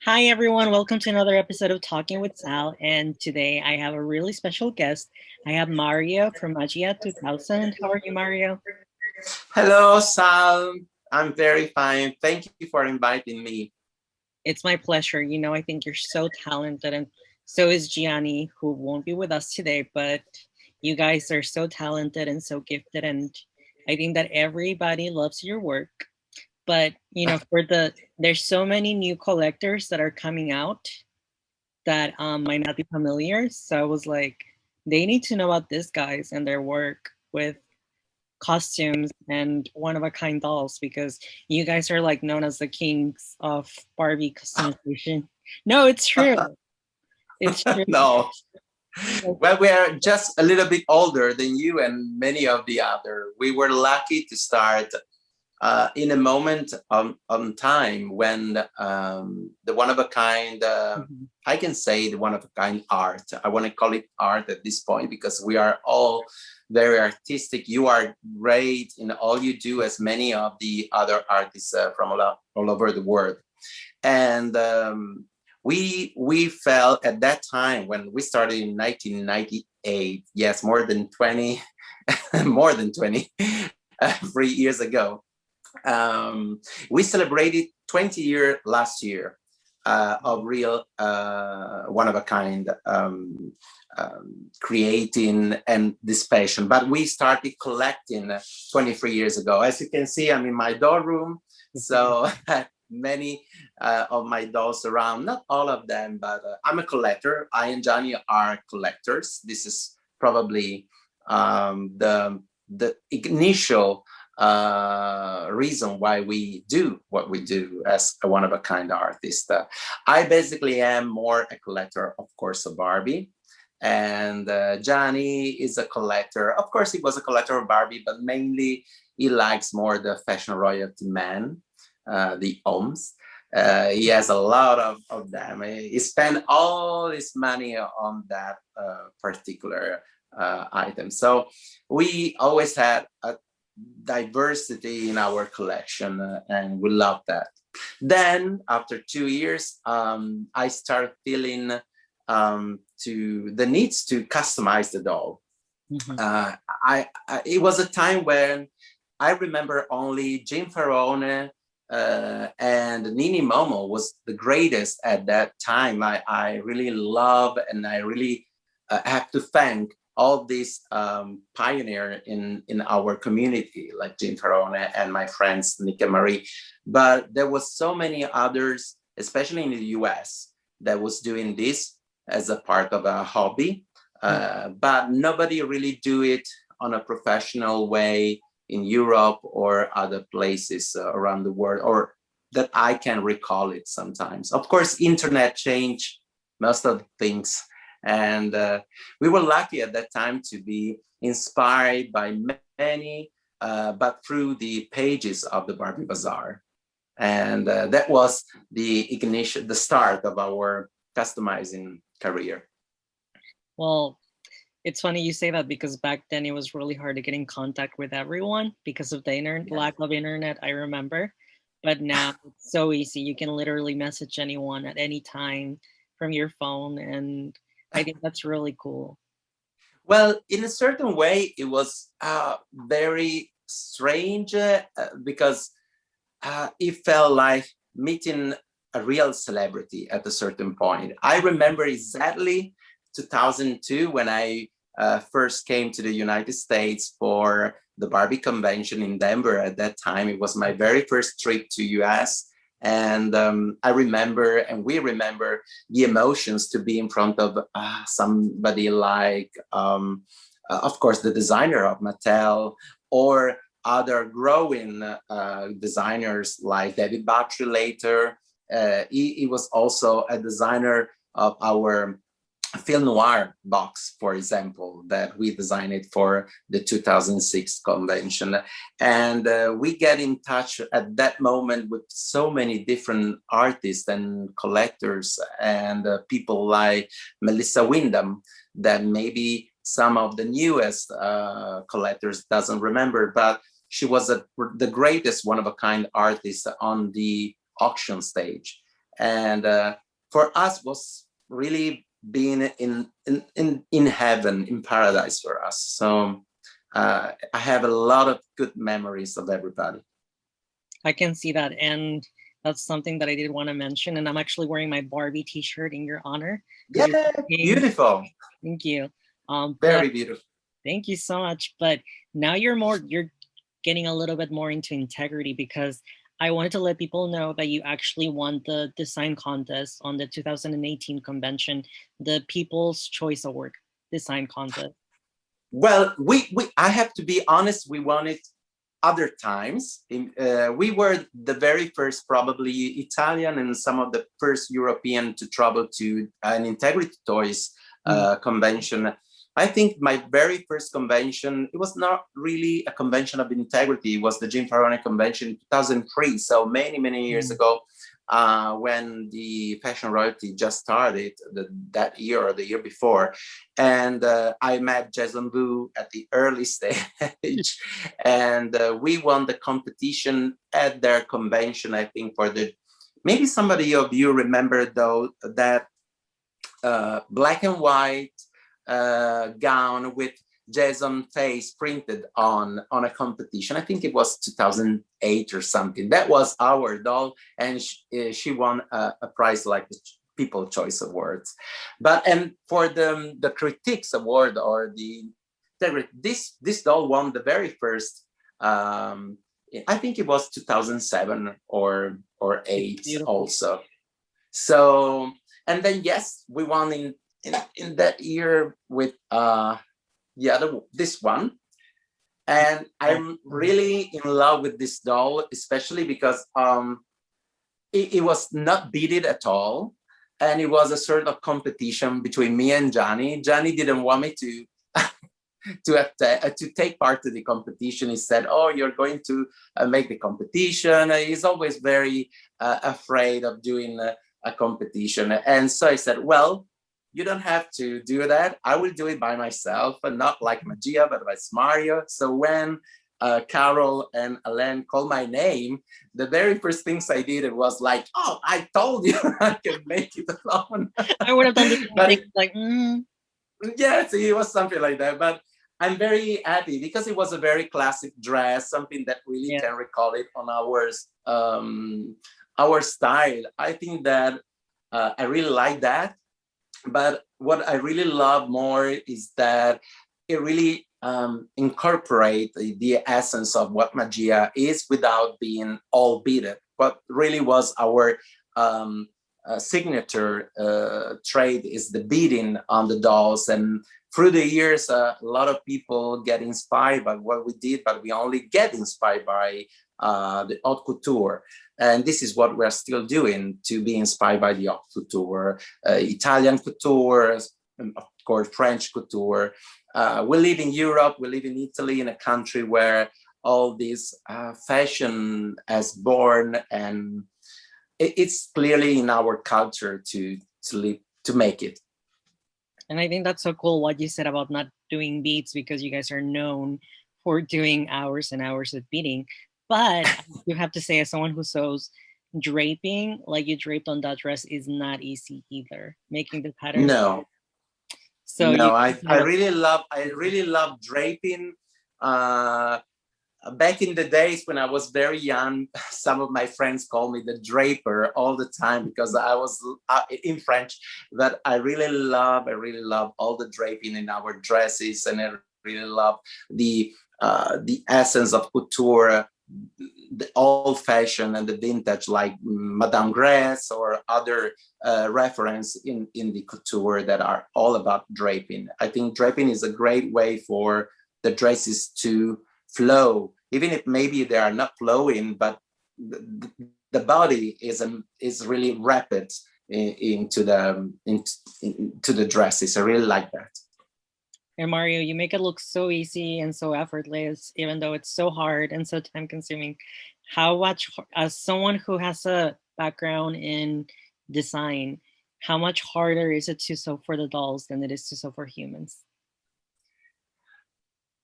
Hi, everyone. Welcome to another episode of Talking with Sal. And today I have a really special guest. I have Mario from Magia2000. How are you, Mario? Hello, Sal. I'm very fine. Thank you for inviting me. It's my pleasure. I think you're so talented, and so is Gianni, who won't be with us today. But you guys are so talented and so gifted. And I think that everybody loves your work. But, there's so many new collectors that are coming out that might not be familiar. So I was like, they need to know about these guys and their work with costumes and one of a kind dolls because you guys are like known as the kings of Barbie customization. No, it's true. It's true. No, Like, well, we are just a little bit older than you and many of the other. We were lucky to start in a moment on time when the one of a kind, mhm. I can say the one of a kind art. I want to call it art at this point because we are all very artistic. You are great in all you do, as many of the other artists from all over the world. And we felt at that time when we started in 1998, yes, more than 20, more than 20, 3 years ago. We celebrated 20 year last year of real one of a kind creating and this passion. But we started collecting 23 years ago. As you can see, I'm in my doll room. So many of my dolls around, not all of them, but I'm a collector. I and Johnny are collectors. This is probably the initial reason why we do what we do as a one of a kind artist. I basically am more a collector, of course, of Barbie. And Johnny is a collector. Of course, he was a collector of Barbie, but mainly he likes more the fashion royalty man, the Ohms. He has a lot of them. He spent all his money on that particular item. So we always had a diversity in our collection, and we love that. Then after 2 years, I started feeling to the needs to customize the doll. Mhm. It was a time when I remember only Jim Farone and Nini Momo was the greatest at that time. I really love and I really have to thank all these pioneer in our community, like Jim Farone and my friends Nick and Marie. But there was so many others, especially in the US, that was doing this as a part of a hobby. But nobody really do it on a professional way in Europe or other places around the world, or that I can recall it sometimes. Of course, internet changed most of the things. And we were lucky at that time to be inspired by many, but through the pages of the Barbie Bazaar. And that was the ignition, the start of our customizing career. Well, it's funny you say that because back then it was really hard to get in contact with everyone because of the Yes. lack of internet, I remember. But now it's so easy. You can literally message anyone at any time from your phone. And I think that's really cool. Well, in a certain way, it was very strange because it felt like meeting a real celebrity at a certain point. I remember exactly 2002 when I first came to the United States for the Barbie convention in Denver. At that time, it was my very first trip to US. And I remember, and we remember the emotions to be in front of somebody like, of course, the designer of Mattel, or other growing designers like David Battery later. He was also a designer of our film noir box, for example, that we designed it for the 2006 convention. And we get in touch at that moment with so many different artists and collectors and people like Melissa Wyndham, that maybe some of the newest collectors doesn't remember, but she was the greatest one of a kind artist on the auction stage. and for us was really being in heaven, in paradise for us. So I have a lot of good memories of everybody. I can see that, and that's something that I did want to mention. And I'm actually wearing my Barbie T-shirt in your honor. Yeah, beautiful. Thank you. Very beautiful. Thank you so much. But now you're getting a little bit more into integrity, because I wanted to let people know that you actually won the design contest on the 2018 convention, the People's Choice Award design contest. Well, I have to be honest, we won it other times. We were the very first, probably Italian and some of the first European to travel to an Integrity Toys convention. I think my very first convention, it was not really a convention of integrity. It was the Jim Farone convention in 2003. So many years ago, when the fashion royalty just started that year or the year before. And I met Jason Wu at the early stage. And we won the competition at their convention, I think, for the, maybe somebody of you remember though, that black and white gown with Jason face printed on a competition. I think it was 2008 or something. That was our doll, and she won a prize like the People's Choice Awards. But and for the Critics Award or this doll won the very first. I think it was 2007 or 8 also. So and then yes, we won in that year with this one, and I'm really in love with this doll, especially because it was not beaded at all, and it was a sort of competition between me and Johnny. Johnny didn't want me to to take part in the competition. He said, "Oh, you're going to make the competition." He's always very afraid of doing a competition, and so I said, "Well, you don't have to do that. I will do it by myself, and not like Magia, but by Mario." So when Carol and Alain called my name, the very first things I did, it was like, "Oh, I told you I can make it alone." I would have done the same thing, like, Yes, it was something like that. But I'm very happy because it was a very classic dress, something that really can recall it on our style. I think that I really like that. But what I really love more is that it really incorporates the essence of what Magia is without being all beaded. What really was our signature trait is the beading on the dolls. And through the years, a lot of people get inspired by what we did, but we only get inspired by the haute couture. And this is what we're still doing, to be inspired by the haute couture, Italian couture, of course, French couture. We live in Europe, we live in Italy, in a country where all this fashion has born, and it's clearly in our culture to make it. And I think that's so cool what you said about not doing beads, because you guys are known for doing hours and hours of beading. But you have to say, as someone who sews, draping like you draped on that dress is not easy either. Making the pattern. No. So no, I really love draping. Back in the days when I was very young, some of my friends called me the draper all the time because I was in French. But I really love all the draping in our dresses, and I really love the essence of couture, the old fashioned and the vintage, like Madame Grace or other reference in the couture that are all about draping. I think draping is a great way for the dresses to flow, even if maybe they are not flowing, but the body is really rapid into the dresses. I really like that. And Mario, you make it look so easy and so effortless, even though it's so hard and so time consuming. How much, as someone who has a background in design, how much harder is it to sew for the dolls than it is to sew for humans?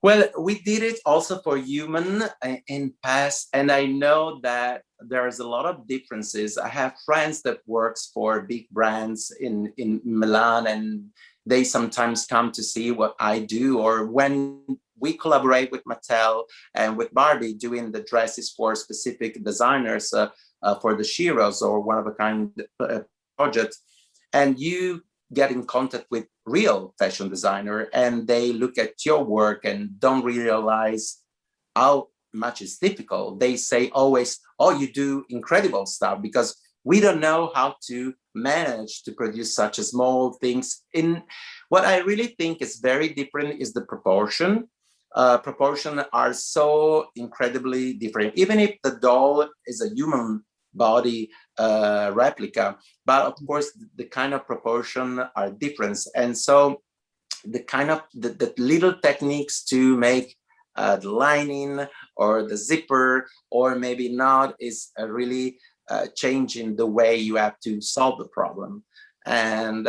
Well, we did it also for human in past, and I know that there's a lot of differences. I have friends that works for big brands in Milan, and they sometimes come to see what I do, or when we collaborate with Mattel and with Barbie doing the dresses for specific designers for the Shiros or one of a kind project, and you get in contact with real fashion designer and they look at your work and don't realize how much is difficult. They say always, oh, you do incredible stuff, because we don't know how to manage to produce such a small things. In what I really think is very different is the proportion. Proportion are so incredibly different. Even if the doll is a human body replica, but of course the kind of proportion are different. And so the kind of the little techniques to make the lining or the zipper or maybe not is really changing the way you have to solve the problem. And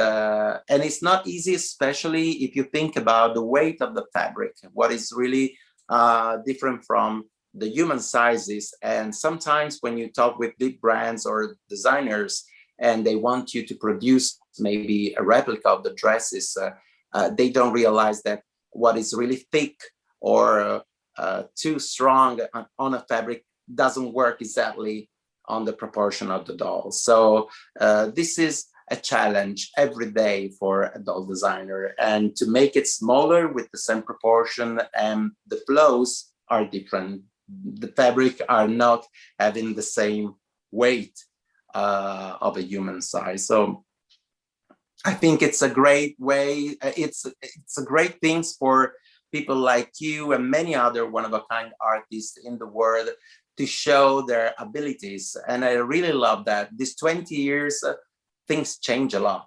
it's not easy, especially if you think about the weight of the fabric, what is really different from the human sizes. And sometimes when you talk with big brands or designers and they want you to produce maybe a replica of the dresses, they don't realize that what is really thick or too strong on a fabric doesn't work exactly on the proportion of the doll. So this is a challenge every day for a doll designer, and to make it smaller with the same proportion, and the flows are different. The fabric are not having the same weight of a human size. So I think it's a great way. It's a great thing for people like you and many other one-of-a-kind artists in the world to show their abilities. And I really love that. These 20 years, things change a lot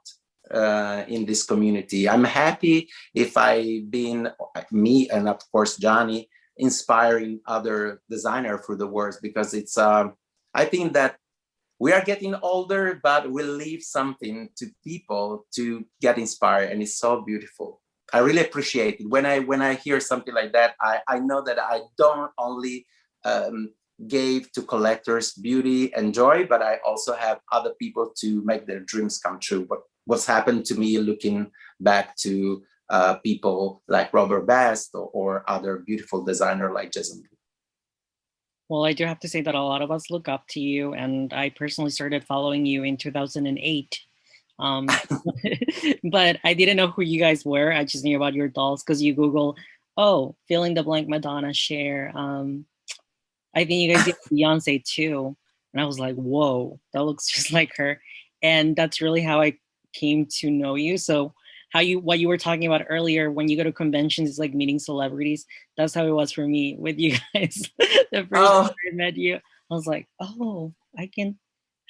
in this community. I'm happy if I've been, me and of course Johnny, inspiring other designers through the words, because it's, I think that we are getting older, but we leave something to people to get inspired, and it's so beautiful. I really appreciate it. When I hear something like that, I know that I don't only gave to collectors beauty and joy, but I also have other people to make their dreams come true. What's happened to me looking back to people like Robert Best or other beautiful designer like Jason. Well, I do have to say that a lot of us look up to you, and I personally started following you in 2008. But I didn't know who you guys were. I just knew about your dolls because you Google, oh, fill in the blank Madonna share. I think you guys did Beyonce too. And I was like, whoa, that looks just like her. And that's really how I came to know you. So what you were talking about earlier, when you go to conventions, it's like meeting celebrities. That's how it was for me with you guys. The first time I met you, I was like, oh, I can.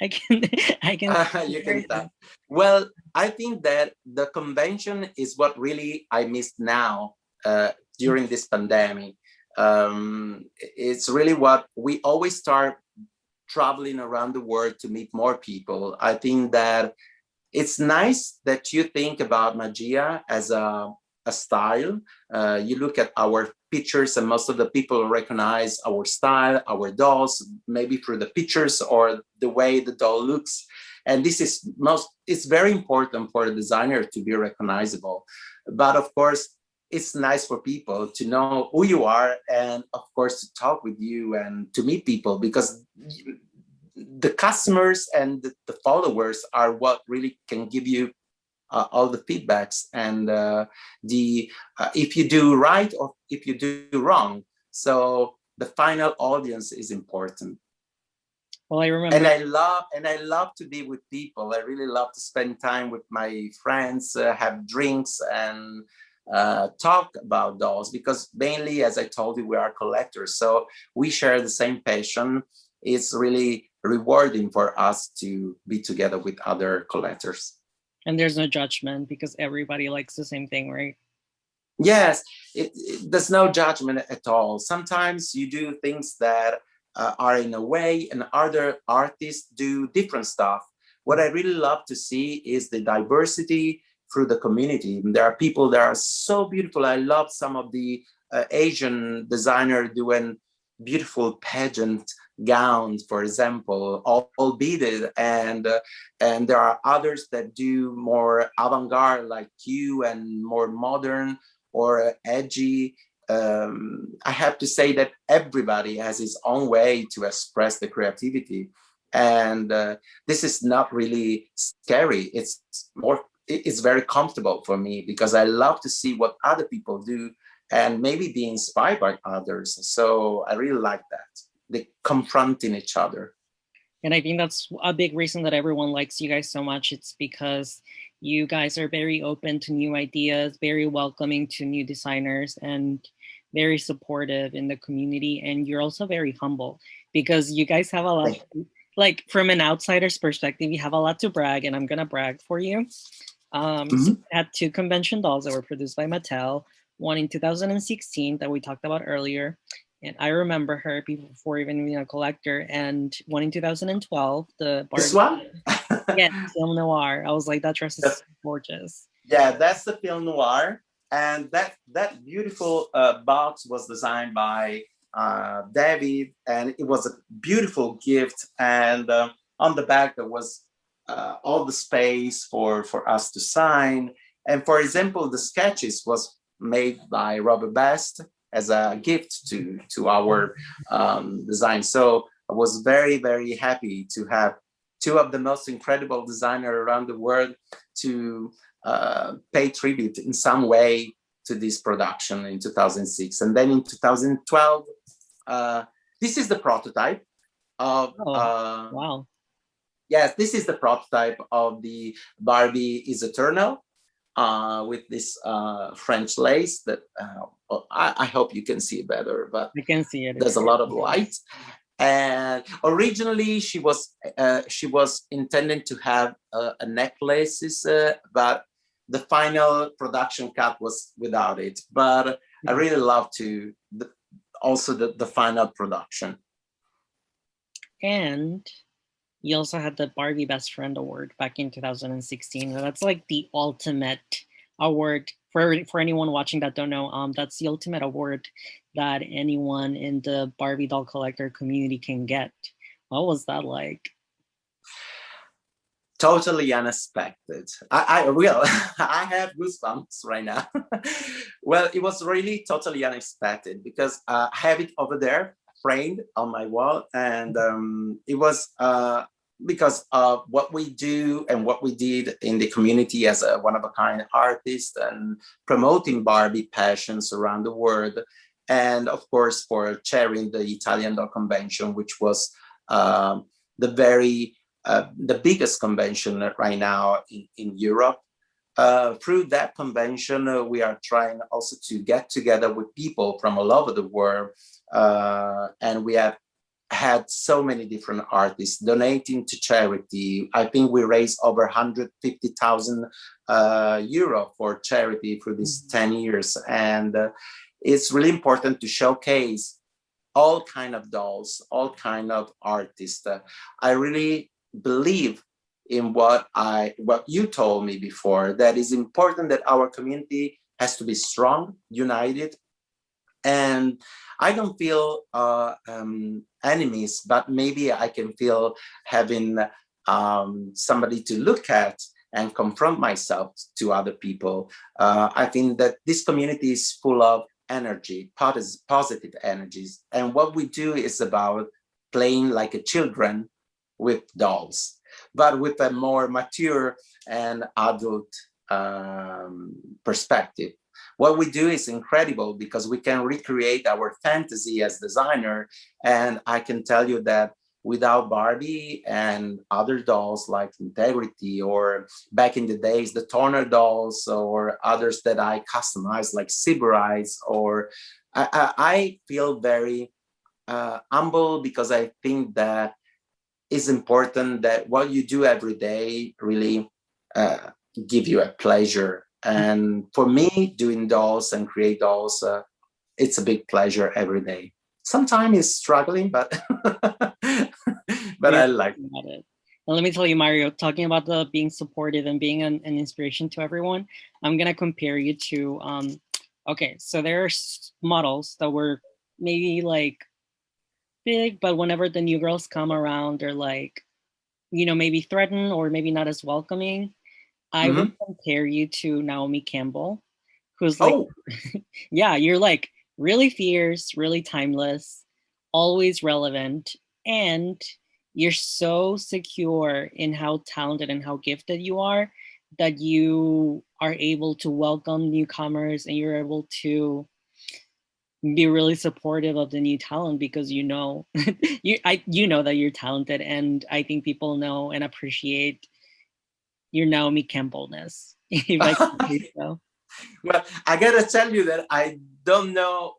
You can tell. Well, I think that the convention is what really I missed now during this pandemic. It's really what we always start traveling around the world to meet more people. I think that it's nice that you think about Magia as a style. You look at our pictures and most of the people recognize our style, our dolls, maybe through the pictures or the way the doll looks. And this is it's very important for the designer to be recognizable. But of course, it's nice for people to know who you are and of course to talk with you and to meet people, because the customers and the followers are what really can give you all the feedbacks and if you do right or if you do wrong. So the final audience is important. Well, I remember, and I love to be with people. I really love to spend time with my friends, have drinks and talk about dolls, because mainly, as I told you, we are collectors, so we share the same passion. It's really rewarding for us to be together with other collectors. And there's no judgment because everybody likes the same thing, right? Yes, there's no judgment at all. Sometimes you do things that are in a way, and other artists do different stuff. What I really love to see is the diversity through the community. There are people that are so beautiful. I love some of the Asian designer doing beautiful pageant gowns, for example, all beaded, and there are others that do more avant-garde like you, and more modern or edgy. I have to say that everybody has his own way to express the creativity, and this is not really scary. It's very comfortable for me, because I love to see what other people do and maybe be inspired by others. So I really like that. They confronting each other. And I think that's a big reason that everyone likes you guys so much. It's because you guys are very open to new ideas, very welcoming to new designers, and very supportive in the community. And you're also very humble, because you guys have a lot, like from an outsider's perspective, you have a lot to brag, and I'm going to brag for you. So we had 2 convention dolls that were produced by Mattel, one in 2016 that we talked about earlier. And I remember her before even being a collector. And one in 2012, the Barbie. This one? Yeah, film noir. I was like, that dress is gorgeous. Yeah, that's the film noir. And that beautiful box was designed by David, and it was a beautiful gift. And on the back, there was all the space for us to sign. And for example, the sketches was made by Robert Best as a gift to our design. So I was very, very happy to have 2 of the most incredible designers around the world to pay tribute in some way to this production in 2006. And then in 2012, this is the prototype of wow. Yes, this is the prototype of the Barbie is Eternal, with this French lace that I hope you can see better, but I can see it. There's a lot of light. And originally she was intended to have a necklaces, but the final production cut was without it. But I really love also the final production. And you also had the Barbie Best Friend Award back in 2016. That's like the ultimate award for anyone watching that don't know. That's the ultimate award that anyone in the Barbie doll collector community can get. What was that like? Totally unexpected. I will. I have goosebumps right now. Well, it was really totally unexpected, because I have it over there framed on my wall, and it was because of what we do and what we did in the community as a one-of-a-kind artist, and promoting Barbie passions around the world. And of course, for chairing the Italian Doll Convention, which was the biggest convention right now in Europe. Through that convention, we are trying also to get together with people from all over the world. And we have had so many different artists donating to charity. I think we raised over 150,000 euro for charity for these 10 years. And it's really important to showcase all kind of dolls, all kind of artists. I really believe in what you told me before, that is important that our community has to be strong, united. And I don't feel enemies, but maybe I can feel having somebody to look at and confront myself to other people. I think that this community is full of energy, positive energies. And what we do is about playing like a children with dolls, but with a more mature and adult perspective. What we do is incredible, because we can recreate our fantasy as designer. And I can tell you that without Barbie and other dolls like Integrity, or back in the days, the Toner dolls, or others that I customized like Syberites, or I feel very humble, because I think that it's important that what you do every day really give you a pleasure. And for me, doing dolls and create dolls, it's a big pleasure every day. Sometimes it's struggling, but but I like it. And let me tell you, Mario, talking about the being supportive and being an inspiration to everyone, I'm gonna compare you to Okay, so there are models that were maybe like big, but whenever the new girls come around, they're like, you know, maybe threatened or maybe not as welcoming. I would Mm-hmm. compare you to Naomi Campbell, who's like, Oh, yeah, you're like really fierce, really timeless, always relevant, and you're so secure in how talented and how gifted you are that you are able to welcome newcomers and you're able to be really supportive of the new talent because you know you know that you're talented, and I think people know and appreciate your Naomi Campbellness, if I can say so. well, I gotta tell you that I don't know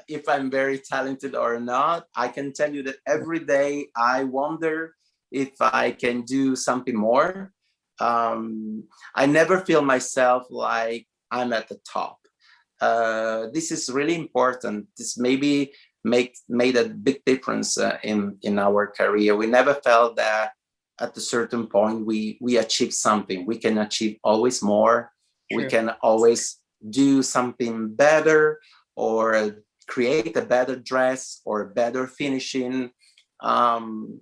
if I'm very talented or not. I can tell you that every day I wonder if I can do something more. I never feel myself like I'm at the top. This is really important. This maybe made a big difference in our career. We never felt that at a certain point we achieve something. We can achieve always more. We True. can always do something better or create a better dress or better finishing. Um,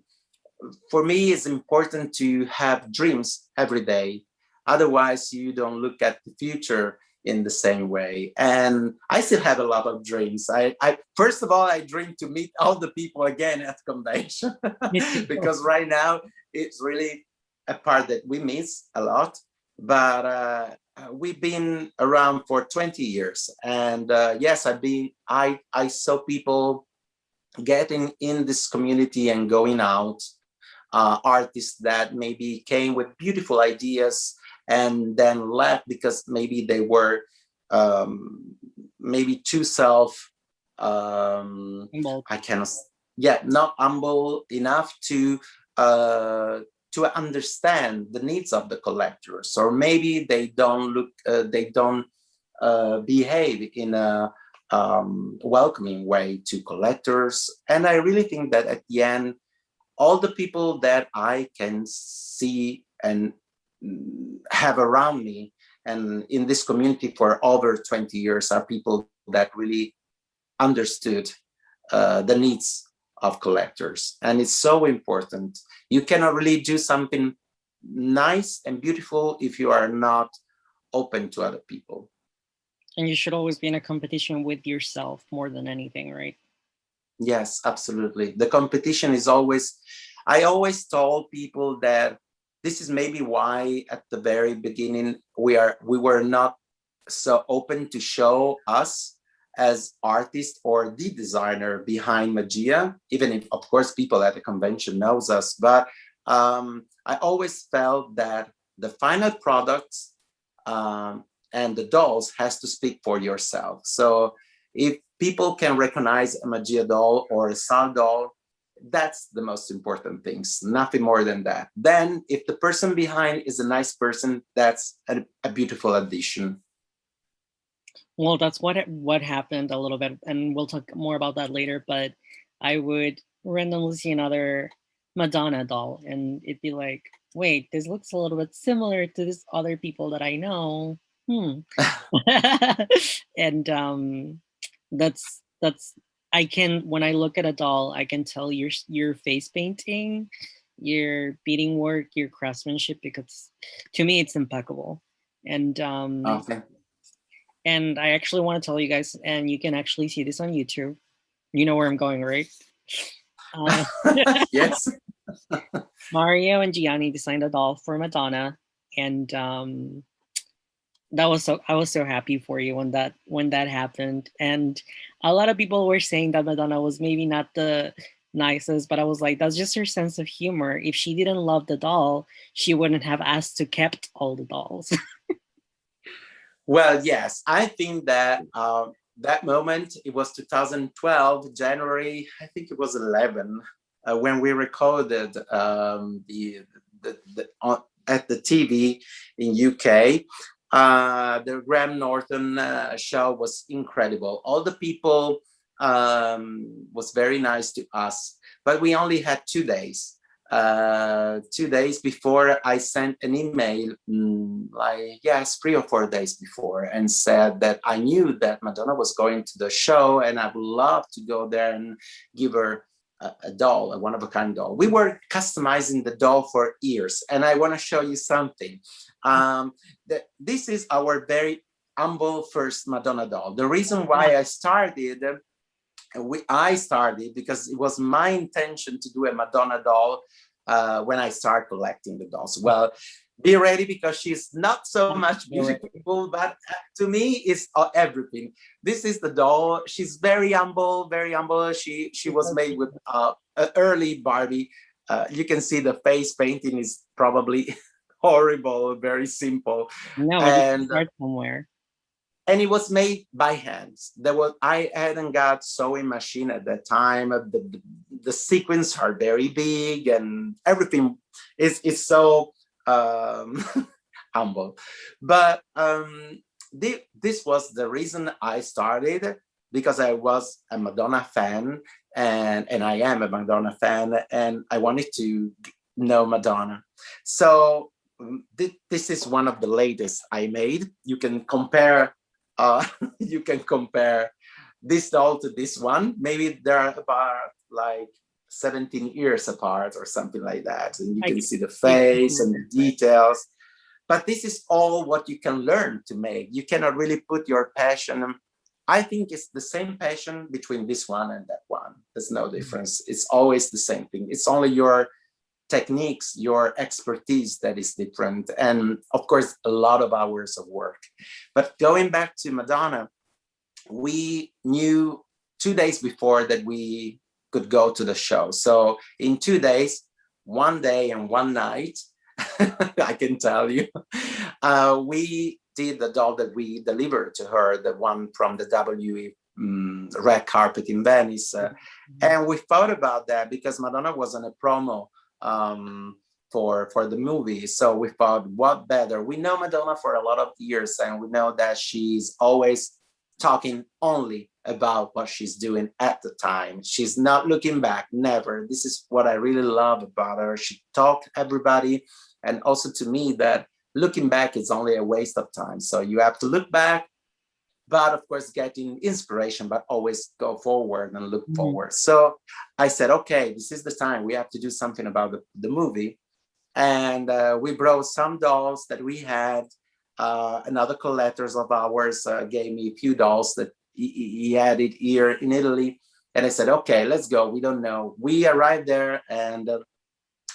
for me, it's important to have dreams every day. Otherwise, you don't look at the future in the same way. And I still have a lot of dreams. I first of all, I dream to meet all the people again at convention Me too. because right now it's really a part that we miss a lot. But we've been around for 20 years, and yes, I saw people getting in this community and going out, artists that maybe came with beautiful ideas and then left because maybe they were maybe too self Well, I cannot, yeah, not humble enough uh, to understand the needs of the collectors, or maybe they don't behave in a welcoming way to collectors. And I really think that at the end, all the people that I can see and have around me and in this community for over 20 years are people that really understood the needs of collectors. And it's so important. You cannot really do something nice and beautiful if you are not open to other people. and you should always be in a competition with yourself more than anything, right? Yes, absolutely. The competition is always, I always told people that this is maybe why at the very beginning we were not so open to show us as artist or the designer behind Magia, even if of course people at the convention knows us. But I always felt that the final products and the dolls has to speak for yourself. So if people can recognize a Magia doll or a Sal doll, that's the most important things, nothing more than that. Then if the person behind is a nice person, that's a beautiful addition. Well, that's what happened a little bit, and we'll talk more about that later. But I would randomly see another Madonna doll, and it'd be like, "Wait, this looks a little bit similar to this other people that I know." Hmm. And that's I can when I look at a doll, I can tell your face painting, your beading work, your craftsmanship, because to me it's impeccable. And Okay. and I actually want to tell you guys, and you can actually see this on YouTube. You know where I'm going, right? Uh, Yes. Mario and Gianni designed a doll for Madonna, and that was so I was so happy for you when that happened. And a lot of people were saying that Madonna was maybe not the nicest, but I was like, that's just her sense of humor. If she didn't love the doll, she wouldn't have asked to kept all the dolls. Well, yes, I think that that moment, it was 2012, January, I think it was 11, when we recorded at the TV in UK. The Graham Norton show was incredible. All the people was very nice to us, but we only had 2 days. 2 days before, I sent an email, like, yes, 3 or 4 days before, and said that I knew that Madonna was going to the show and I would love to go there and give her a doll, a one-of-a-kind doll. We were customizing the doll for years, and I want to show you something. This is our very humble first Madonna doll. The reason why I started because it was my intention to do a Madonna doll when I start collecting the dolls. Well, be ready, because she's not so much beautiful, but to me, it's everything. This is the doll. She's very humble, very humble. She was made with early Barbie. You can see the face painting is probably horrible, very simple. No, and start somewhere. And it was made by hands. I hadn't got sewing machine at that time. The sequins are very big, and everything is so humble. But this was the reason I started, because I was a Madonna fan, and I am a Madonna fan, and I wanted to know Madonna. So this is one of the latest I made. You can compare this doll to this one. Maybe they're about like 17 years apart or something like that, and you can see the face and the details. But this is all what you can learn to make. You cannot really put your passion. I think it's the same passion between this one and that one. There's no difference. It's always the same thing. It's only your techniques, your expertise that is different, and of course a lot of hours of work. But going back to Madonna, we knew 2 days before that we could go to the show. So in 2 days, one day and one night, I can tell you, we did the doll that we delivered to her, the one from the red carpet in Venice. And we thought about that because Madonna was on a promo for the movie. So we thought, what better? We know Madonna for a lot of years, and we know that she's always talking only about what she's doing at the time. She's not looking back, never. This is what I really love about her. She taught everybody, and also to me, that looking back is only a waste of time. So you have to look back, but of course getting inspiration, but always go forward and look forward. So I said, okay, this is the time. We have to do something about the movie. And we brought some dolls that we had. Another collectors of ours gave me a few dolls that he had it here in Italy. And I said, okay, let's go. We don't know. We arrived there, and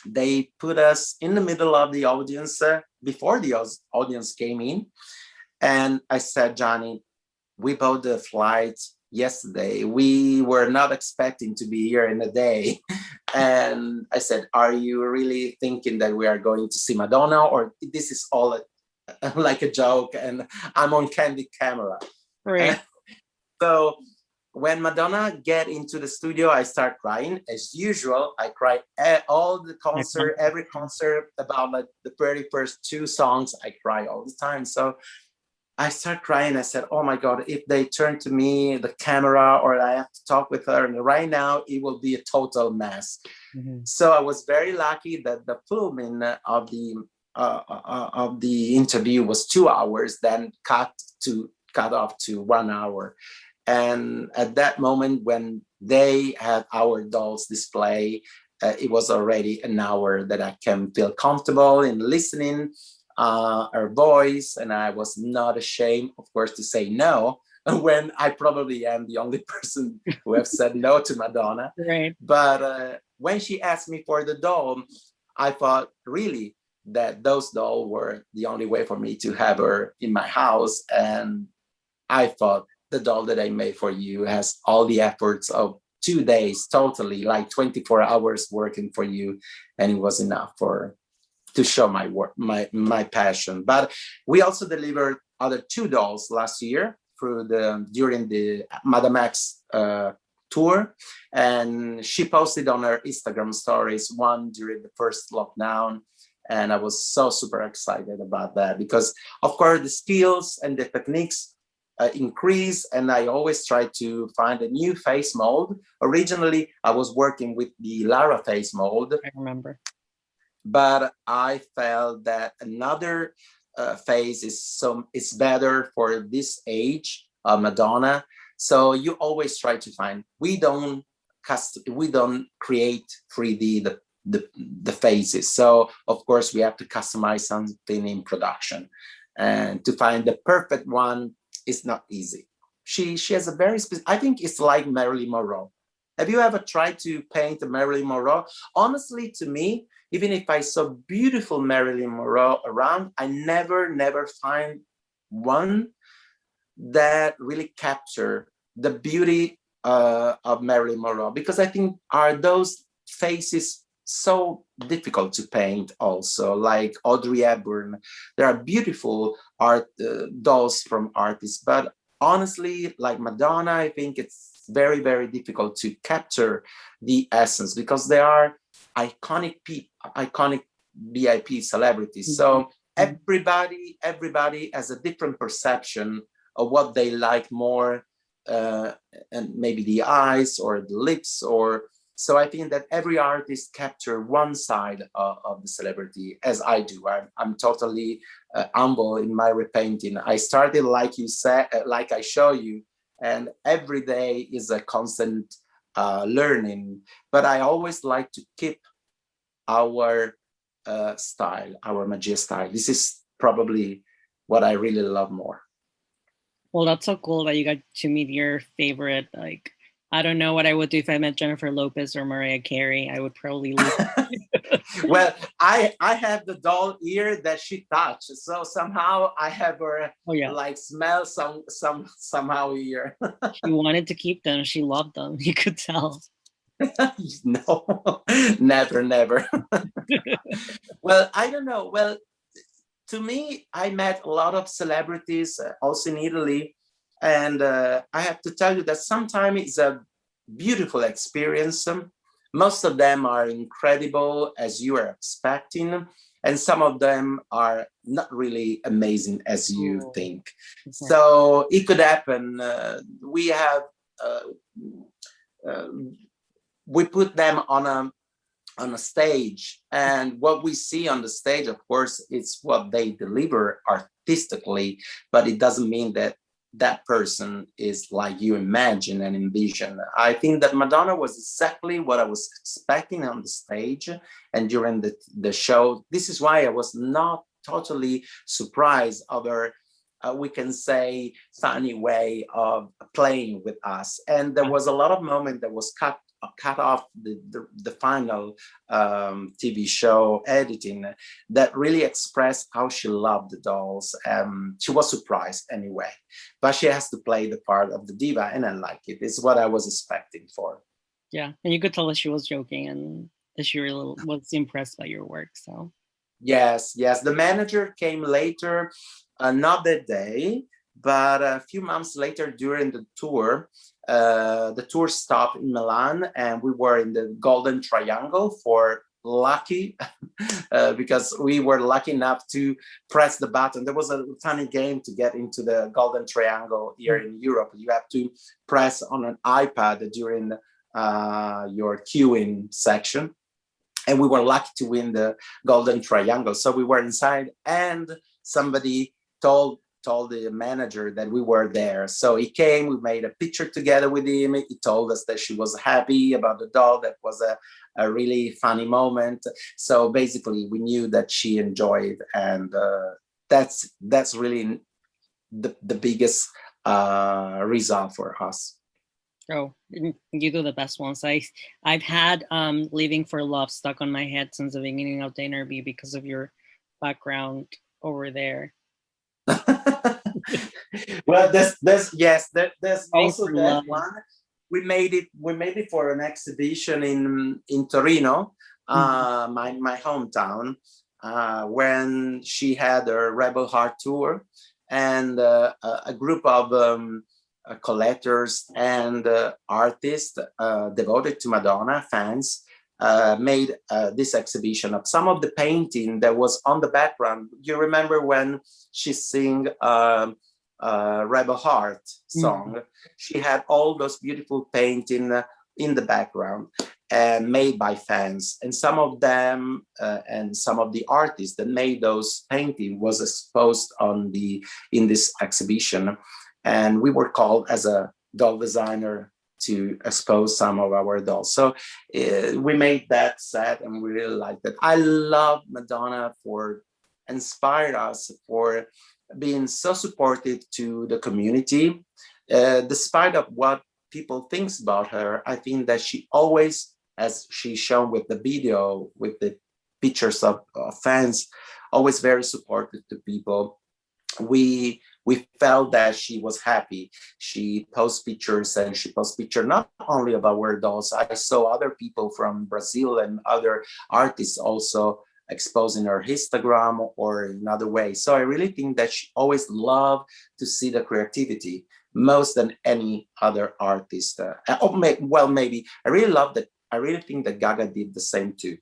they put us in the middle of the audience before the audience came in. And I said, Johnny, we bought the flight yesterday. We were not expecting to be here in a day. And I said, are you really thinking that we are going to see Madonna, or this is all like a joke and I'm on candid camera? Right. So when Madonna get into the studio, I start crying as usual. I cry all the concert, every concert about like the very first 2 songs. I cry all the time. So I start crying. I said, oh my God, if they turn to me, the camera, or I have to talk with her, and right now it will be a total mess. So I was very lucky that the filming of the interview was 2 hours, then cut off to 1 hour. And at that moment, when they had our dolls display, it was already an hour that I can feel comfortable in listening her voice, and I was not ashamed, of course, to say no when I probably am the only person who have said no to Madonna. Right. But when she asked me for the doll, I thought really that those dolls were the only way for me to have her in my house. And I thought, the doll that I made for you has all the efforts of 2 days, totally, like 24 hours working for you, and it was enough to show my work, my passion. But we also delivered other 2 dolls last year during the Madame X tour, and she posted on her Instagram stories one during the first lockdown, and I was so super excited about that because, of course, the skills and the techniques increase, and I always try to find a new face mold. Originally, I was working with the Lara face mold. I remember. But I felt that another face is better for this age, Madonna. So you always try to find. We don't create 3D the faces. So of course we have to customize something in production, and to find the perfect one is not easy. She has a very specific. I think it's like Marilyn Monroe. Have you ever tried to paint a Marilyn Monroe? Honestly, to me, even if I saw beautiful Marilyn Monroe around, I never find one that really capture the beauty of Marilyn Monroe, because I think are those faces so difficult to paint also, like Audrey Hepburn. There are beautiful art dolls from artists, but honestly, like Madonna, I think it's very difficult to capture the essence, because they are iconic VIP celebrities. So everybody has a different perception of what they like more, and maybe the eyes or the lips, or so I think that every artist capture one side of the celebrity, as I do. I'm totally humble in my repainting. I started, like you said, like I show you, and every day is a constant learning. But I always like to keep our style, our Magia style. This is probably what I really love more. Well, that's so cool that you got to meet your favorite. Like, I don't know what I would do if I met Jennifer Lopez or Mariah Carey. I would probably leave. Well, I have the doll ear that she touched, so somehow I have her like smell somehow here. She wanted to keep them. She loved them. You could tell. No, never. Well, I don't know. Well, to me, I met a lot of celebrities also in Italy, and I have to tell you that sometimes it's a beautiful experience. Most of them are incredible as you are expecting, and some of them are not really amazing as you think. So it could happen. We put them on a stage, and what we see on the stage, of course, is what they deliver artistically, but it doesn't mean that that person is like you imagine and envision. I think that Madonna was exactly what I was expecting on the stage and during the show. This is why I was not totally surprised of her, we can say, funny way of playing with us. And there was a lot of moment that was cut off the final TV show editing that really expressed how she loved the dolls. She was surprised anyway, but she has to play the part of the diva, and I like it. It's what I was expecting for. Yeah, and you could tell that she was joking and that she really was impressed by your work. So yes, the manager came later, not that day, but a few months later during the tour. The tour stopped in Milan, and we were in the Golden Triangle for lucky, because we were lucky enough to press the button. There was a funny game to get into the Golden Triangle here in Europe. You have to press on an iPad during your queuing section. And we were lucky to win the Golden Triangle. So we were inside, and somebody told the manager that we were there. So he came, we made a picture together with him. He told us that she was happy about the doll. That was a really funny moment. So basically we knew that she enjoyed, and that's really the biggest result for us. Oh, you do the best ones. I've had Leaving for Love stuck on my head since the beginning of the interview because of your background over there. Well, there's also that one. We made it for an exhibition in Torino, my hometown, when she had her Rebel Heart tour, and a group of collectors and artists devoted to Madonna, fans, made this exhibition of some of the painting that was on the background. You remember when she sing Rebel Heart song, she had all those beautiful paintings in the background and made by fans. And some of them and some of the artists that made those paintings was exposed in this exhibition. And we were called as a doll designer to expose some of our dolls. So we made that set and we really liked it. I love Madonna for inspired us for being so supportive to the community. Despite of what people thinks about her, I think that she always, as she's shown with the video, with the pictures of fans, always very supportive to people. We felt that she was happy. She posts pictures and she posts pictures not only of our dolls. I saw other people from Brazil and other artists also exposing her Instagram or in other ways. So I really think that she always loved to see the creativity most than any other artist. Well, maybe I really love that. I really think that Gaga did the same too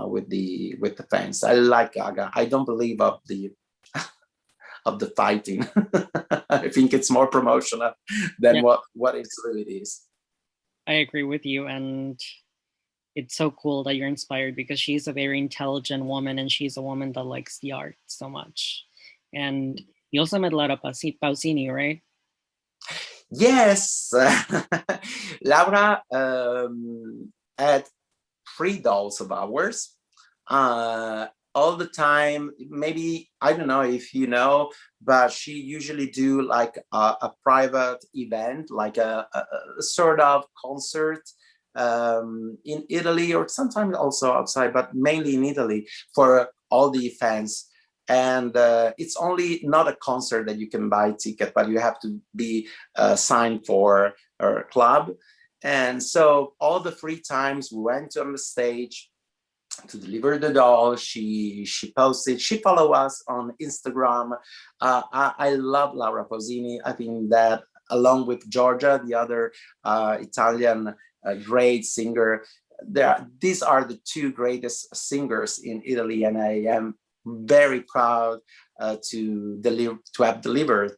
with the fans. I like Gaga. I don't believe of the fighting. I think it's more promotional than what it really is. I agree with you, and it's so cool that you're inspired because she's a very intelligent woman and she's a woman that likes the art so much. And you also met Laura Pausini, right? Yes. Laura had 3 dolls of ours. All the time, maybe, I don't know if you know, but she usually do like a private event, like a sort of concert in Italy or sometimes also outside, but mainly in Italy for all the fans. And it's only not a concert that you can buy ticket, but you have to be signed for a club. And so all the 3 times we went on the stage to deliver the doll, she posted, she follow us on Instagram. I love Laura Pausini. I think that along with Georgia, the other Italian great singer, these are the 2 greatest singers in Italy, and I am very proud to have delivered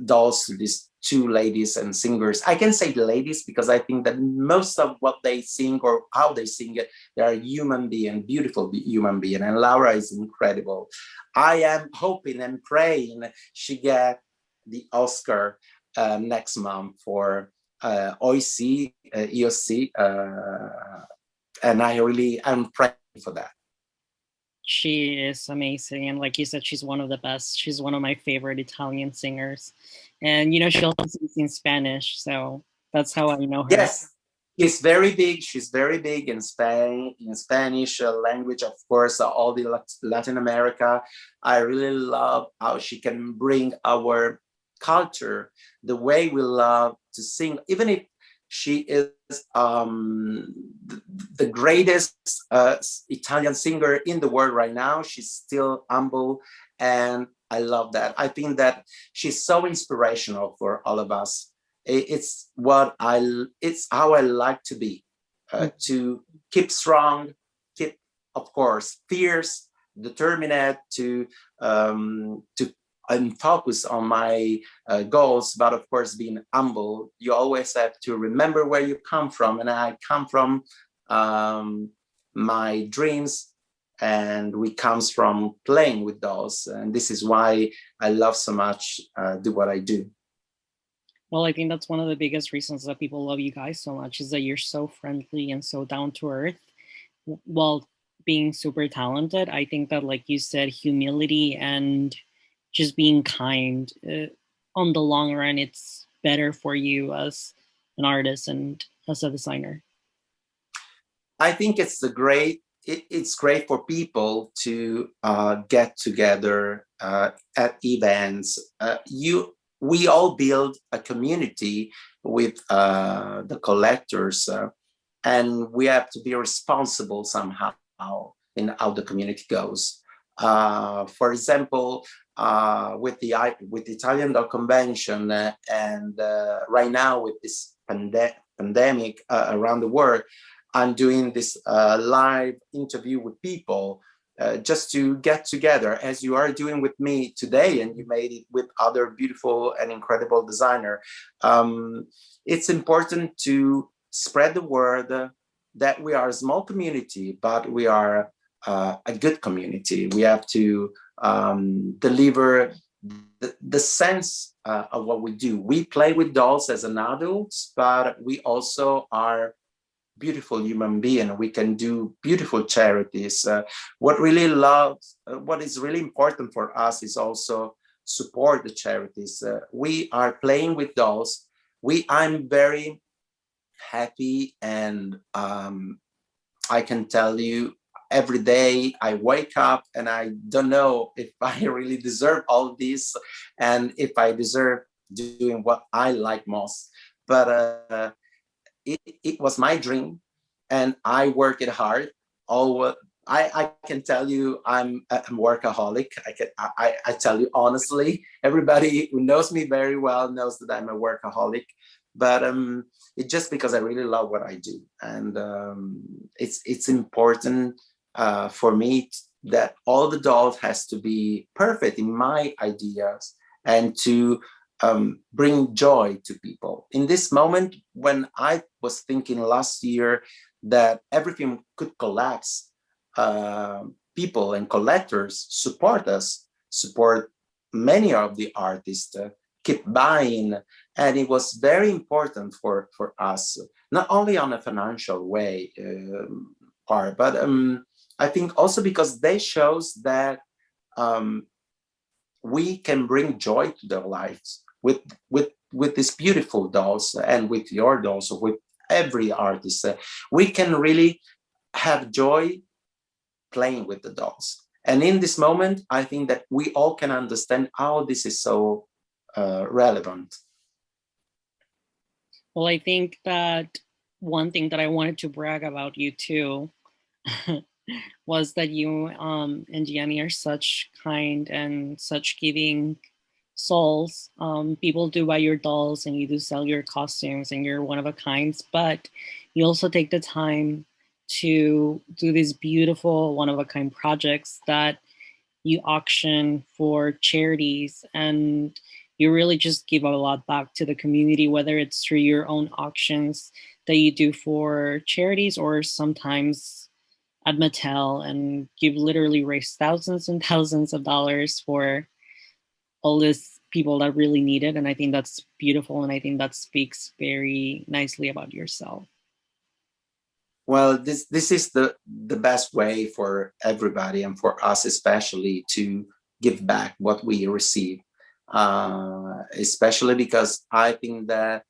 dolls to these 2 ladies and singers. I can say ladies because I think that most of what they sing or how they sing it, they are human being, beautiful human being, and Laura is incredible. I am hoping and praying she get the Oscar next month for EOC, and I'm praying for that. She is amazing, and like you said, she's one of the best. She's one of my favorite Italian singers, and she also sings in Spanish, so that's how I know her. Yes, she's very big. She's very big in Spain, in Spanish language, of course, all the Latin America. I really love how she can bring our culture, the way we love to sing, even if she is the greatest Italian singer in the world right now. She's still humble, and I love that. I think that she's so inspirational for all of us. It's how I like to be, to keep strong, keep, of course, fierce, determined to and focus on my goals, but of course being humble. You always have to remember where you come from, and I come from my dreams, and we comes from playing with dolls, and this is why I love so much do what I do. Well, I think that's one of the biggest reasons that people love you guys so much, is that you're so friendly and so down to earth while being super talented. I think that, like you said, humility and just being kind, on the long run, it's better for you as an artist and as a designer. I think it's great for people to get together at events. We all build a community with the collectors, and we have to be responsible somehow in how the community goes. For example, with the Italian Doll Convention, and right now with this pandemic around the world, I'm doing this live interview with people just to get together as you are doing with me today, and you made it with other beautiful and incredible designer. It's important to spread the word that we are a small community, but we are a good community. We have to deliver the sense of what we do. We play with dolls as an adults, but we also are beautiful human being. We can do beautiful charities. What is really important for us is also support the charities. We are playing with dolls. I'm very happy, and I can tell you, every day I wake up and I don't know if I really deserve all this and if I deserve doing what I like most. But it was my dream, and I work it hard. I can tell you I'm a workaholic. I tell you honestly, everybody who knows me very well knows that I'm a workaholic. But it's just because I really love what I do, and it's important for me that all the dolls has to be perfect in my ideas, and to bring joy to people. In this moment, when I was thinking last year that everything could collapse, people and collectors support us, support many of the artists, keep buying. And it was very important for us, not only on a financial way part, but I think also because they shows that we can bring joy to their lives with these beautiful dolls, and with your dolls, or with every artist. We can really have joy playing with the dolls. And in this moment, I think that we all can understand how this is so relevant. Well, I think that one thing that I wanted to brag about you too was that you and Gianni are such kind and such giving souls. People do buy your dolls and you do sell your costumes and you're one of a kind, but you also take the time to do these beautiful one of a kind projects that you auction for charities, and you really just give a lot back to the community, whether it's through your own auctions that you do for charities, or sometimes at Mattel, and you've literally raised thousands and thousands of dollars for all these people that really need it. And I think that's beautiful, and I think that speaks very nicely about yourself. Well, this is the best way for everybody, and for us especially, to give back what we receive. Especially because I think that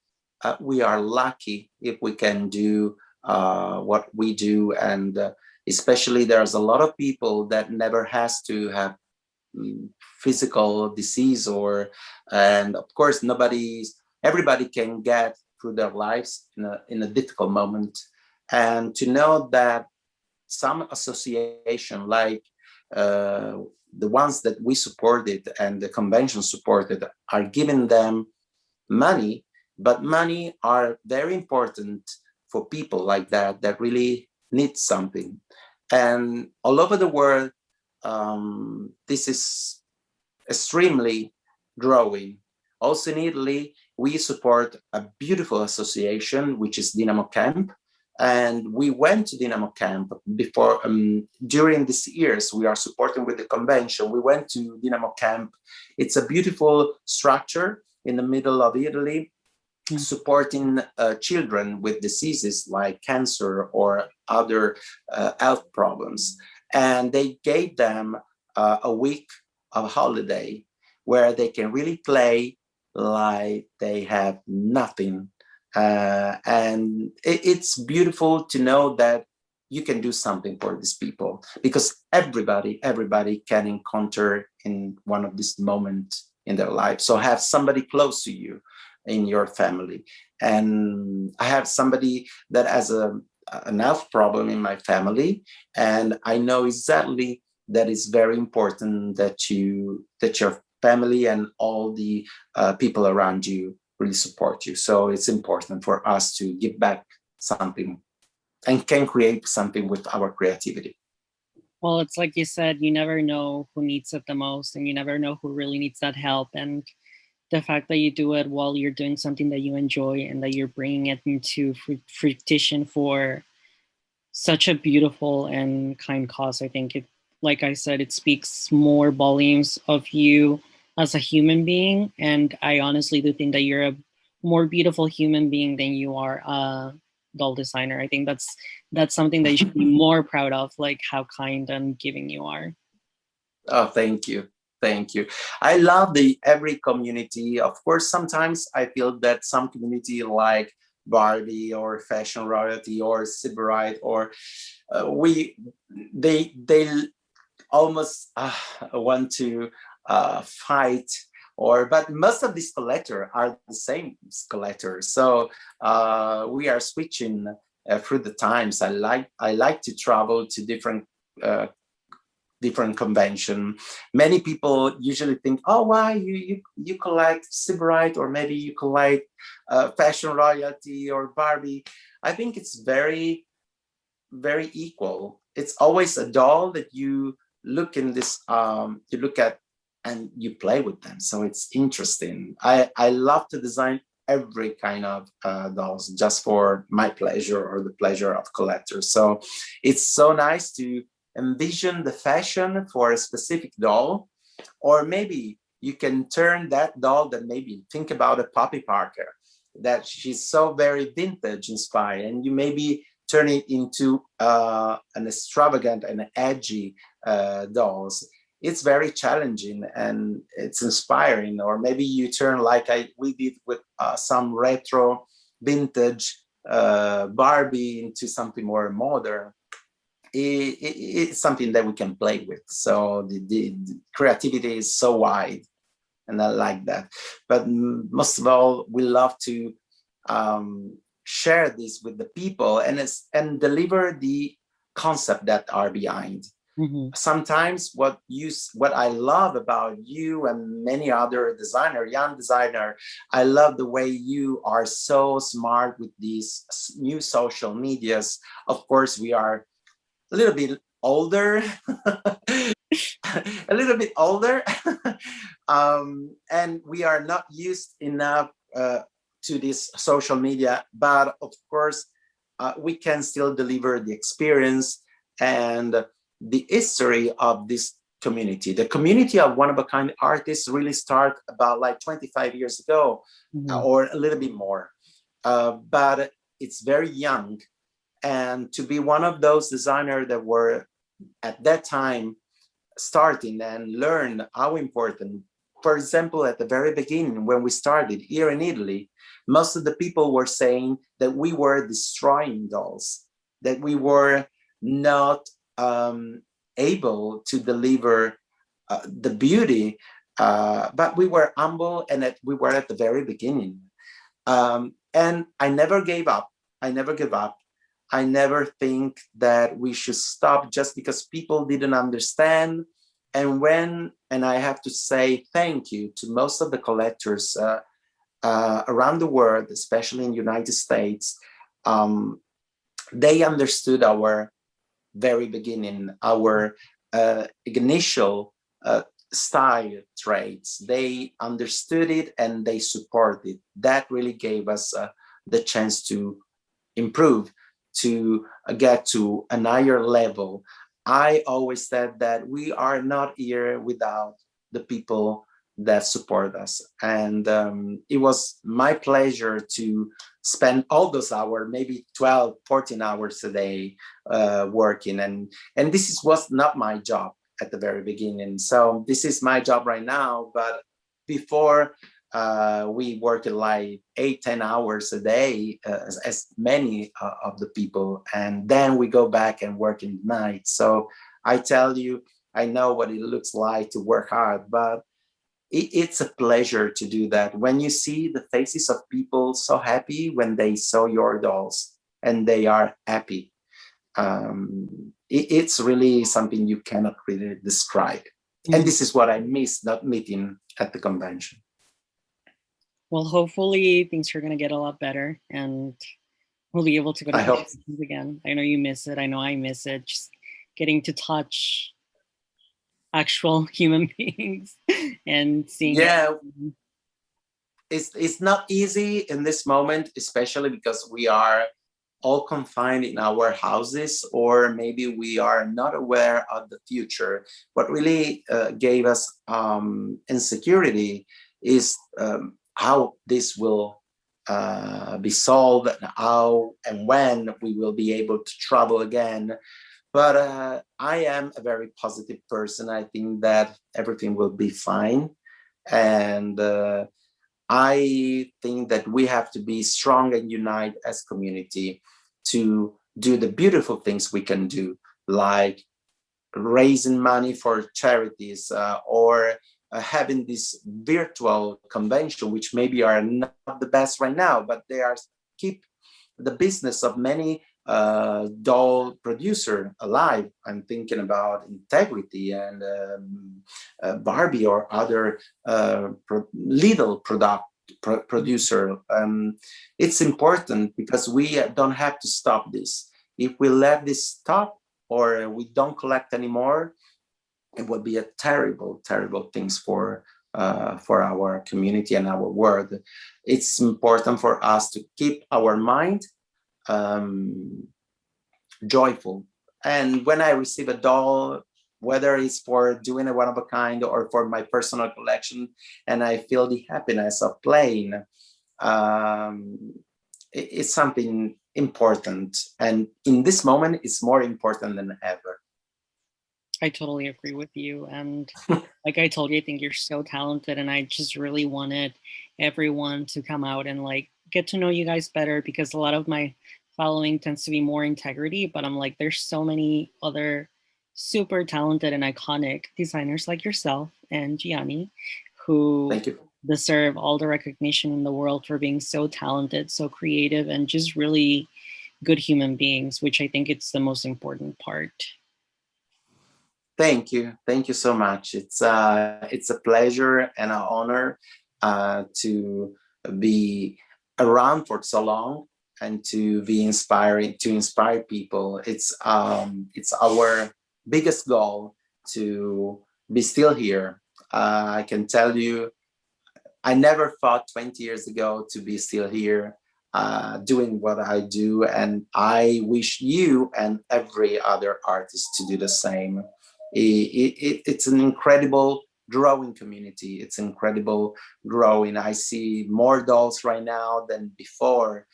we are lucky if we can do what we do, and especially there's a lot of people that never has to have physical disease, and of course everybody can get through their lives in a difficult moment. And to know that some association like the ones that we supported and the convention supported are giving them money, but money are very important for people like that really need something. And all over the world, this is extremely growing. Also in Italy, we support a beautiful association, which is Dynamo Camp. And we went to Dynamo Camp before, during these years, we are supporting with the convention. We went to Dynamo Camp. It's a beautiful structure in the middle of Italy, supporting children with diseases like cancer or other health problems. And they gave them a week of holiday where they can really play like they have nothing. And it's beautiful to know that you can do something for these people, because everybody can encounter in one of these moments in their life. So have somebody close to you in your family. And I have somebody that has an health problem in my family, and I know exactly that it's very important that your family and all the people around you really support you. So it's important for us to give back something and can create something with our creativity. Well, it's like you said, you never know who needs it the most, and you never know who really needs that help. And the fact that you do it while you're doing something that you enjoy and that you're bringing it into fruition for such a beautiful and kind cause, I think it, like I said, it speaks more volumes of you as a human being. And I honestly do think that you're a more beautiful human being than you are a doll designer. I think that's something that you should be more proud of, like how kind and giving you are. Oh, thank you. Thank you. I love the every community. Of course, sometimes I feel that some community like Barbie or Fashion Royalty or Sybarite or we they almost want to fight, or but most of these collectors are the same collectors. So we are switching through the times. I like to travel to uh, different convention. Many people usually think, oh, why you collect Sybarite, or maybe you collect Fashion Royalty or Barbie. I think it's very equal. It's always a doll that you look in this you look at and you play with them. So it's interesting. I love to design every kind of dolls just for my pleasure or the pleasure of collectors. So it's so nice to envision the fashion for a specific doll, or maybe you can turn that doll that, maybe think about a Poppy Parker that she's so very vintage inspired, and you maybe turn it into an extravagant and edgy dolls. It's very challenging and it's inspiring. Or maybe you turn, like we did with some retro vintage Barbie, into something more modern. It's something that we can play with. So the creativity is so wide, and I like that. But most of all, we love to share this with the people, and deliver the concept that are behind. Mm-hmm. Sometimes what I love about you and many other young designer, I love the way you are so smart with these new social medias. Of course, we are a little bit older, a little bit older, and we are not used enough to this social media. But of course, we can still deliver the experience and the history of this community. The community of one of a kind artists really start about like 25 years ago, Mm-hmm. or a little bit more. But it's very young, and to be one of those designers that were at that time starting and learn how important, for example, at the very beginning when we started here in Italy, most of the people were saying that we were destroying dolls, that we were not able to deliver the beauty, but we were humble, and that we were at the very beginning. And I never gave up. I never give up. I never think that we should stop just because people didn't understand. And I have to say thank you to most of the collectors around the world, especially in the United States. They understood our very beginning, our initial style traits. They understood it and they supported. That really gave us the chance to improve, to get to a higher level. I always said that we are not here without the people that support us. And it was my pleasure to spend all those hours, maybe 12, 14 hours a day working. And was not my job at the very beginning. So this is my job right now. But before, we work like 8, 10 hours a day, as many of the people, and then we go back and work in the night. So I tell you, I know what it looks like to work hard, but it's a pleasure to do that. When you see the faces of people so happy when they saw your dolls and they are happy, it's really something you cannot really describe. And Mm-hmm. this is what I miss not meeting at the convention. Well, hopefully things are gonna get a lot better, and we'll be able to go to I hope. conventions again. I know you miss it. I know I miss it. Just getting to touch actual human beings and seeing Yeah, everything. it's not easy in this moment, especially because we are all confined in our houses, or maybe we are not aware of the future. What really gave us insecurity is how this will be solved, and how and when we will be able to travel again. But I am a very positive person. I think that everything will be fine. And I think that we have to be strong and unite as community to do the beautiful things we can do, like raising money for charities, or having this virtual convention, which maybe are not the best right now, but they are keep the business of many doll producer alive. I'm thinking about Integrity and Barbie or other little producer. It's important because we don't have to stop this. If we let this stop or we don't collect anymore, it would be a terrible, terrible things for our community and our world. It's important for us to keep our mind joyful. And when I receive a doll, whether it's for doing a one of a kind or for my personal collection, and I feel the happiness of playing, it's something important. And in this moment, it's more important than ever. I totally agree with you. And like I told you, I think you're so talented. And I just really wanted everyone to come out and like get to know you guys better, because a lot of my following tends to be more integrity. But I'm like, there's so many other super talented and iconic designers like yourself and Gianni who Thank you. deserve all the recognition in the world for being so talented, so creative, and just really good human beings, which I think it's the most important part. Thank you. Thank you so much. It's a pleasure and an honor to be around for so long and to be inspiring, to inspire people. It's our biggest goal to be still here. I can tell you, I never thought 20 years ago to be still here doing what I do. And I wish you and every other artist to do the same. It's an incredible growing community. It's incredible growing. I see more dolls right now than before.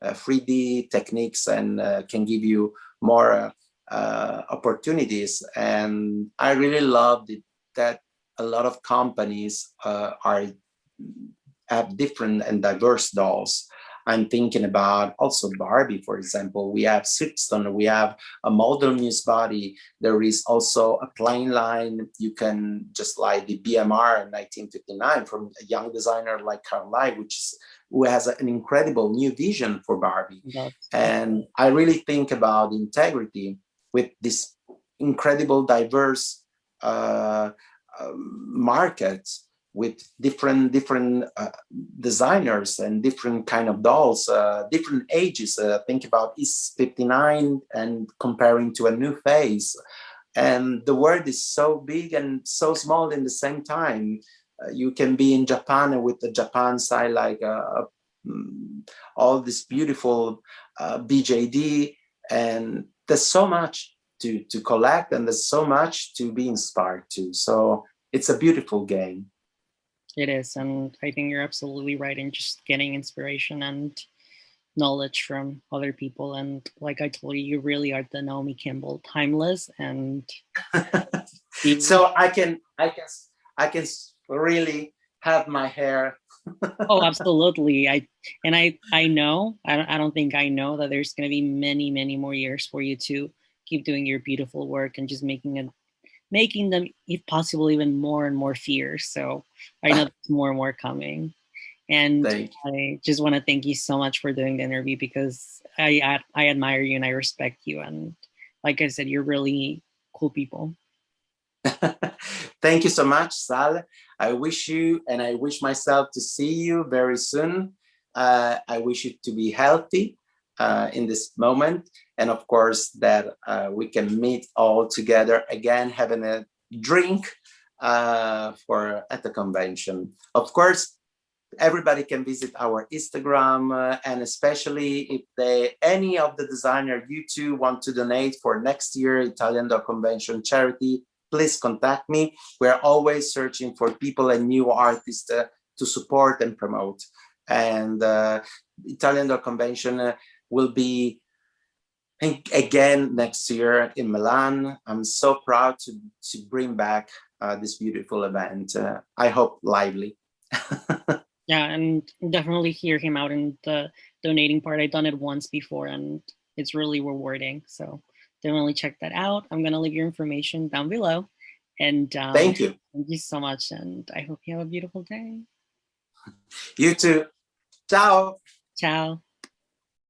3D techniques and can give you more opportunities. And I really love that a lot of companies have different and diverse dolls. I'm thinking about also Barbie, for example. We have Sixton, we have a model muse body. There is also a plain line. You can just like the BMR 1959 from a young designer like Carly, who has an incredible new vision for Barbie. And I really think about Integrity with this incredible diverse market with different designers and different kind of dolls, different ages. Think about is 59 and comparing to a new face. And the world is so big and so small in the same time. You can be in Japan with the Japan side, like all this beautiful BJD. And there's so much to collect, and there's so much to be inspired to. So it's a beautiful game. It is, and I think you're absolutely right in just getting inspiration and knowledge from other people. And like I told you, you really are the Naomi Campbell, timeless. And so I can really have my hair. Oh, absolutely. I know, I don't think I know that there's going to be many, many more years for you to keep doing your beautiful work and just making them, if possible, even more and more fierce. So I know there's more and more coming. And I just want to thank you so much for doing the interview, because I admire you and I respect you. And like I said, you're really cool people. Thank you so much, Sal. I wish you and I wish myself to see you very soon. I wish you to be healthy in this moment. And of course, that we can meet all together again, having a drink at the convention. Of course, everybody can visit our Instagram, and especially if any of the designer you two want to donate for next year Italian Dog Convention charity, please contact me. We're always searching for people and new artists to support and promote. And Italian Dog Convention will be again next year in Milan. I'm so proud to bring back this beautiful event. I hope lively. Yeah, and definitely hear him out in the donating part. I've done it once before and it's really rewarding. So definitely check that out. I'm going to leave your information down below. And thank you. Thank you so much. And I hope you have a beautiful day. You too. Ciao. Ciao.